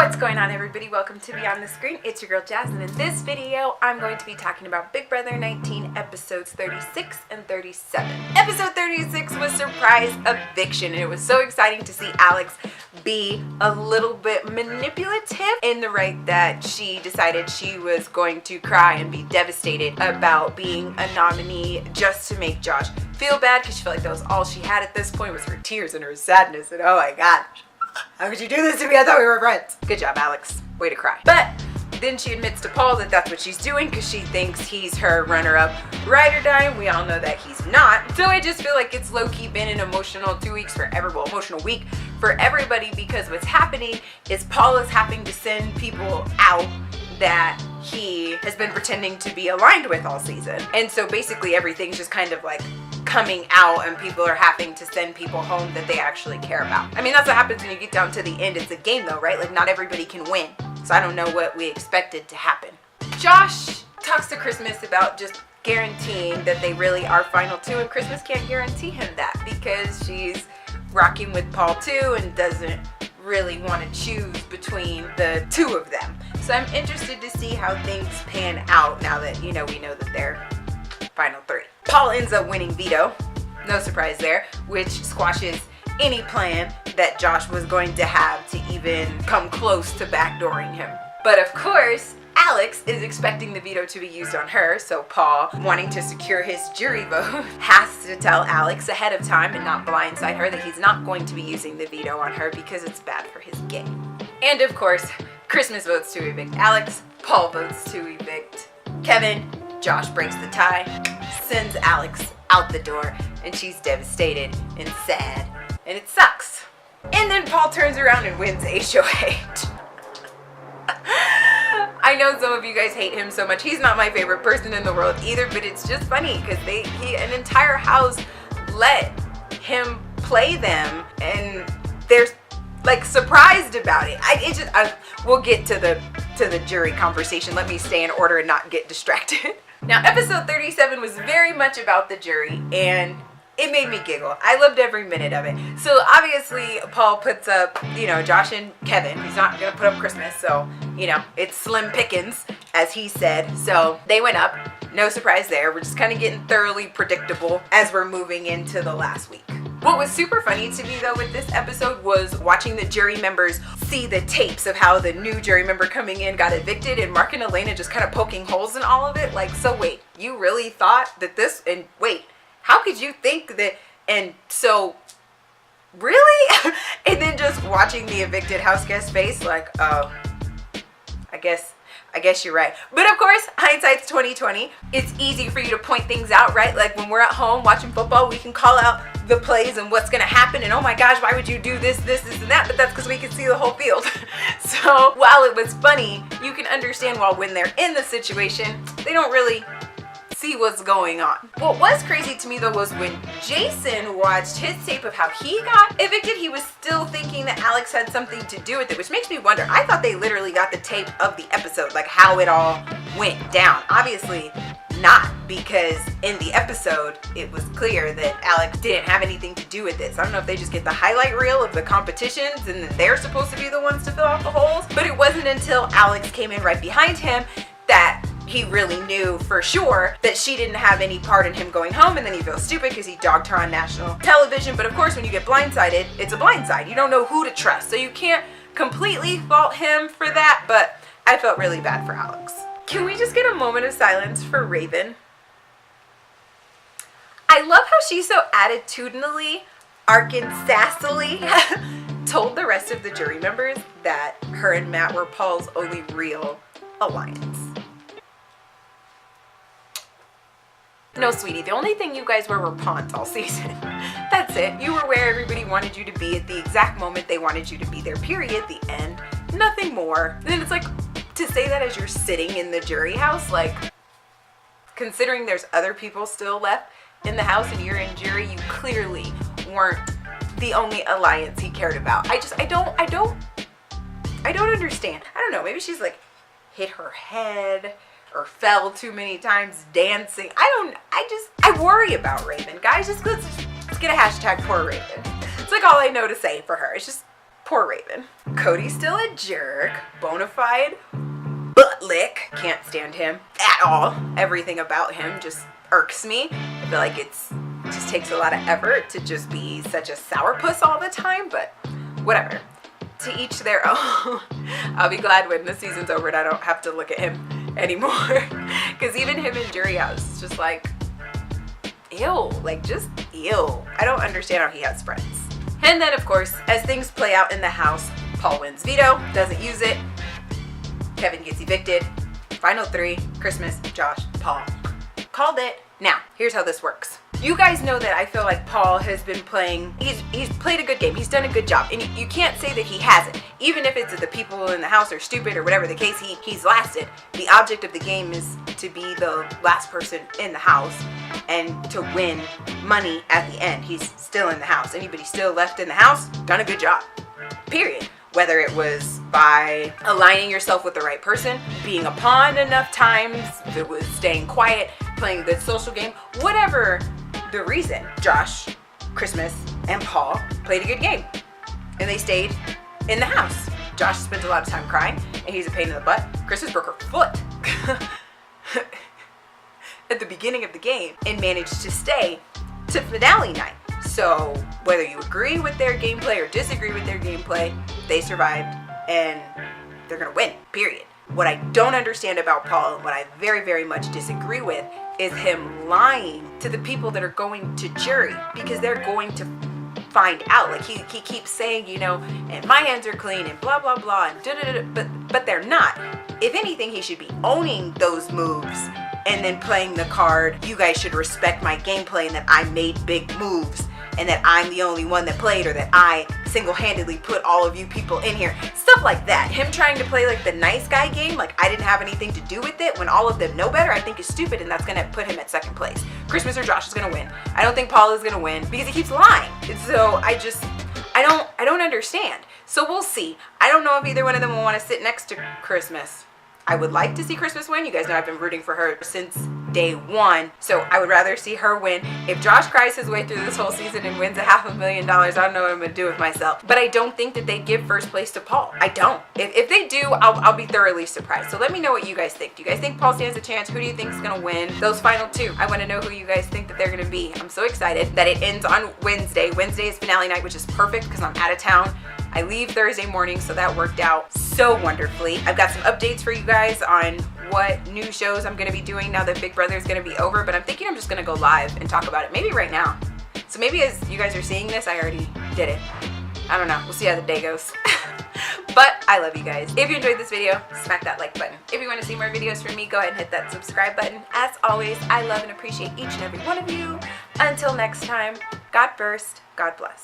What's going on, everybody? Welcome to Beyond the Screen. It's your girl Jazz, and in this video I'm going to be talking about Big Brother 19 episodes 36 and 37. Episode 36 was surprise eviction, and it was so exciting to see Alex be a little bit manipulative in the right that she decided she was going to cry and be devastated about being a nominee just to make Josh feel bad, because she felt like that was all she had at this point was her tears and her sadness, and oh my gosh. How could you do this to me? I thought we were friends. Good job, Alex. Way to cry. But then she admits to Paul that that's what she's doing because she thinks he's her runner-up ride or die. We all know that he's not. So I just feel like it's low-key been an emotional 2 weeks for emotional week for everybody, because what's happening is Paul is having to send people out that he has been pretending to be aligned with all season. And so basically everything's just kind of like coming out, and people are having to send people home that they actually care about. I mean, that's what happens when you get down to the end. It's a game though, right? Like, not everybody can win. So I don't know what we expected to happen. Josh talks to Christmas about just guaranteeing that they really are final two, and Christmas can't guarantee him that because she's rocking with Paul too and doesn't really want to choose between the two of them. So I'm interested to see how things pan out now that, we know that they're final three. Paul ends up winning veto, no surprise there, which squashes any plan that Josh was going to have to even come close to backdooring him. But of course, Alex is expecting the veto to be used on her, so Paul, wanting to secure his jury vote, has to tell Alex ahead of time and not blindside her that he's not going to be using the veto on her because it's bad for his game. And of course, Christmas votes to evict Alex, Paul votes to evict Kevin, Josh breaks the tie, sends Alex out the door, and she's devastated and sad, and it sucks. And then Paul turns around and wins HOH. I know some of you guys hate him so much. He's not my favorite person in the world either, but it's just funny because an entire house let him play them, and they're like surprised about it. We'll get to the jury conversation. Let me stay in order and not get distracted. Now, episode 37 was very much about the jury, and it made me giggle. I loved every minute of it. So obviously, Paul puts up, Josh and Kevin. He's not gonna put up Christmas, so, it's slim pickings, as he said. So they went up. No surprise there. We're just kind of getting thoroughly predictable as we're moving into the last week. What was super funny to me though with this episode was watching the jury members see the tapes of how the new jury member coming in got evicted, and Mark and Elena just kind of poking holes in all of it. Like, so wait, you really thought that this, and wait, how could you think that, and so, really? And then just watching the evicted house guest face like, oh, I guess you're right. But of course, hindsight's 2020. It's easy for you to point things out, right? Like when we're at home watching football, we can call out the plays and what's gonna happen, and oh my gosh, why would you do this, and that? But that's because we can see the whole field. So while it was funny, you can understand when they're in the situation, they don't really see what's going on. What was crazy to me though was when Jason watched his tape of how he got evicted, he was still thinking that Alex had something to do with it, which makes me wonder. I thought they literally got the tape of the episode, like how it all went down. Obviously not, because in the episode it was clear that Alex didn't have anything to do with this. I don't know if they just get the highlight reel of the competitions and that they're supposed to be the ones to fill out the holes, but it wasn't until Alex came in right behind him that he really knew for sure that she didn't have any part in him going home, and then he feels stupid because he dogged her on national television. But of course, when you get blindsided, it's a blindside. You don't know who to trust, so you can't completely fault him for that, but I felt really bad for Alex. Can we just get a moment of silence for Raven? I love how she's so attitudinally, Arkansassily told the rest of the jury members that her and Matt were Paul's only real alliance. No, sweetie, the only thing you guys were pawns all season. That's it. You were where everybody wanted you to be at the exact moment they wanted you to be there, period, the end. Nothing more. And then it's like, to say that as you're sitting in the jury house, like, considering there's other people still left in the house and you're in jury, you clearly weren't the only alliance he cared about. I don't understand. I don't know, maybe she's like hit her head or fell too many times dancing. I worry about Raven. Guys, let's get a hashtag for Raven. It's like all I know to say for her. It's just, Poor Raven. Cody's still a jerk. Bonafide butt lick. Can't stand him at all. Everything about him just irks me. I feel like it just takes a lot of effort to just be such a sourpuss all the time, but whatever. To each their own. I'll be glad when the season's over and I don't have to look at him anymore. Because even him in Jury House, it's just like, ew. Like, just ew. I don't understand how he has friends. And then, of course, as things play out in the house, Paul wins veto, doesn't use it. Kevin gets evicted. Final 3, Christmas, Josh, Paul. Called it. Now, here's how this works. You guys know that I feel like Paul has been playing, he's played a good game. He's done a good job. And you can't say that he hasn't. Even if it's that the people in the house are stupid or whatever the case, he's lasted. The object of the game is to be the last person in the house and to win money at the end. He's still in the house. Anybody still left in the house, done a good job. Period. Whether it was by aligning yourself with the right person, being a pawn enough times, if it was staying quiet, playing the social game, whatever the reason, Josh, Christmas, and Paul played a good game. And they stayed in the house. Josh spent a lot of time crying, and he's a pain in the butt. Christmas broke her foot at the beginning of the game and managed to stay to finale night. So whether you agree with their gameplay or disagree with their gameplay, they survived and they're gonna win, period. What I don't understand about Paul and what I very, very much disagree with is him lying to the people that are going to jury, because they're going to find out. Like he keeps saying, you know, and my hands are clean and blah, blah, blah, and da-da-da-da, but they're not. If anything, he should be owning those moves and then playing the card, you guys should respect my gameplay and that I made big moves and that I'm the only one that played, or that I single-handedly put all of you people in here. Stuff like that. Him trying to play like the nice guy game, like I didn't have anything to do with it when all of them know better, I think is stupid, and that's gonna put him at second place. Christmas or Josh is gonna win. I don't think Paul is gonna win because he keeps lying. And so I don't understand. So we'll see. I don't know if either one of them will want to sit next to Christmas. I would like to see Christmas win. You guys know I've been rooting for her since day one. So I would rather see her win. If Josh cries his way through this whole season and wins $500,000, I don't know what I'm going to do with myself. But I don't think that they give first place to Paul. I don't. If they do, I'll be thoroughly surprised. So let me know what you guys think. Do you guys think Paul stands a chance? Who do you think is going to win those final 2? I want to know who you guys think that they're going to be. I'm so excited that it ends on Wednesday. Wednesday is finale night, which is perfect because I'm out of town. I leave Thursday morning, so that worked out so wonderfully. I've got some updates for you guys on what new shows I'm going to be doing now that Big Brother is going to be over, but I'm thinking I'm just going to go live and talk about it, maybe right now. So maybe as you guys are seeing this, I already did it. I don't know. We'll see how the day goes. But I love you guys. If you enjoyed this video, smack that like button. If you want to see more videos from me, go ahead and hit that subscribe button. As always, I love and appreciate each and every one of you. Until next time, God first, God bless.